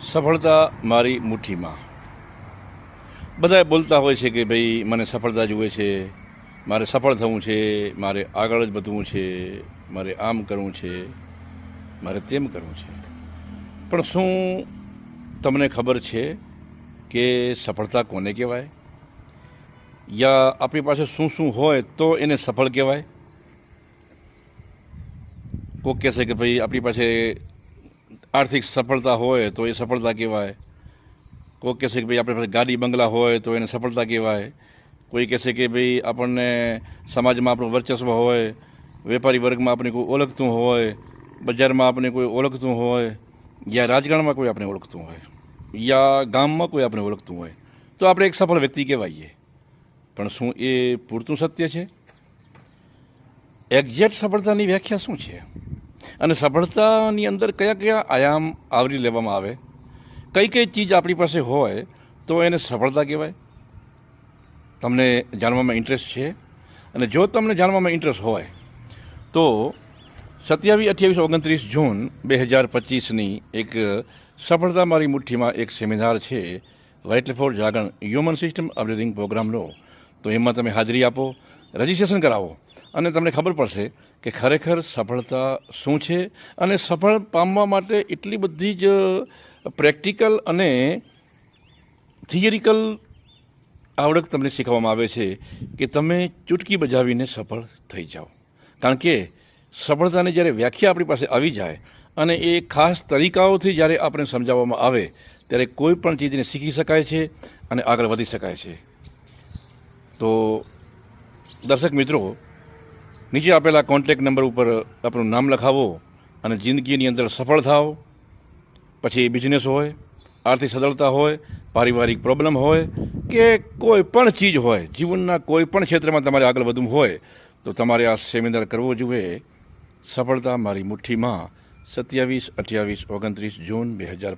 સફળતા મારી મુઠ્ઠીમાં. બધા બોલતા હોય છે કે ભાઈ મને સફળતા જોઈએ છે, મારે સફળ થવું છે, મારે આગળ જ વધવું છે, મારે આમ કરવું છે, મારે તેમ કરવું છે. પણ શું તમને ખબર છે કે સફળતા કોને કહેવાય? યા આપણી પાસે શું શું હોય તો એને સફળ કહેવાય? કોઈક કહેશે કે ભાઈ આપણી પાસે આર્થિક સફળતા હોય તો એ સફળતા કહેવાય. કોઈ કહેશે કે ભાઈ આપણી પાસે ગાડી બંગલા હોય તો એને સફળતા કહેવાય. કોઈ કહેશે કે ભાઈ આપણને સમાજમાં આપણું વર્ચસ્વ હોય, વેપારી વર્ગમાં આપણે કોઈ ઓળખતું હોય, બજારમાં આપણે કોઈ ઓળખતું હોય, યા રાજકારણમાં કોઈ આપણે ઓળખતું હોય, યા ગામમાં કોઈ આપણે ઓળખતું હોય તો આપણે એક સફળ વ્યક્તિ કહેવાઈએ. પણ શું એ પૂરતું સત્ય છે? એક્ઝેક્ટ સફળતાની વ્યાખ્યા શું છે? અને સફળતાની અંદર કયા કયા આયામ આવરી લેવામાં આવે? કઈ કઈ ચીજ આપણી પાસે હોય તો એને સફળતા કહેવાય? તમને જાણવામાં ઇન્ટરેસ્ટ છે? અને જો તમને જાણવામાં ઇન્ટરેસ્ટ હોય તો 27, 28, 29 જૂન 2025ની એક સફળતા મારી મુઠ્ઠીમાં એક સેમિનાર છે, વાઇટલ ફોર જાગરણ હ્યુમન સિસ્ટમ અપગ્રેડિંગ પ્રોગ્રામનો. તો એમાં તમે હાજરી આપો, રજિસ્ટ્રેશન કરાવો અને તમને ખબર પડશે કે ખરેખર સફળતા શું છે. અને સફળ પામવા માટે એટલી બધી જ પ્રેક્ટિકલ અને થિયરિકલ આવડત તમને શીખવવામાં આવે છે કે તમે ચૂટકી બજાવીને સફળ થઈ જાઓ. કારણ કે સફળતાની જ્યારે વ્યાખ્યા આપણી પાસે આવી જાય અને એ ખાસ તરીકાઓથી જ્યારે આપણે સમજાવવામાં આવે ત્યારે કોઈ પણ ચીજને શીખી શકાય છે અને આગળ વધી શકાય છે. તો દર્શક મિત્રો, નીચે આપેલા કોન્ટેક્ટ નંબર ઉપર આપણું નામ લખાવો અને જિંદગીની અંદર સફળ થાઓ. પછી બિઝનેસ હોય, આર્થિક સદળતા હોય, પારિવારિક પ્રોબ્લેમ હોય કે કોઈ પણ ચીજ હોય, જીવનના કોઈ પણ ક્ષેત્રમાં તમારે આગળ વધવું હોય તો તમારે આ સેમિનાર કરવો જોઈએ. સફળતા મારી મુઠ્ઠીમાં 27, 28, 29 જૂન 2025.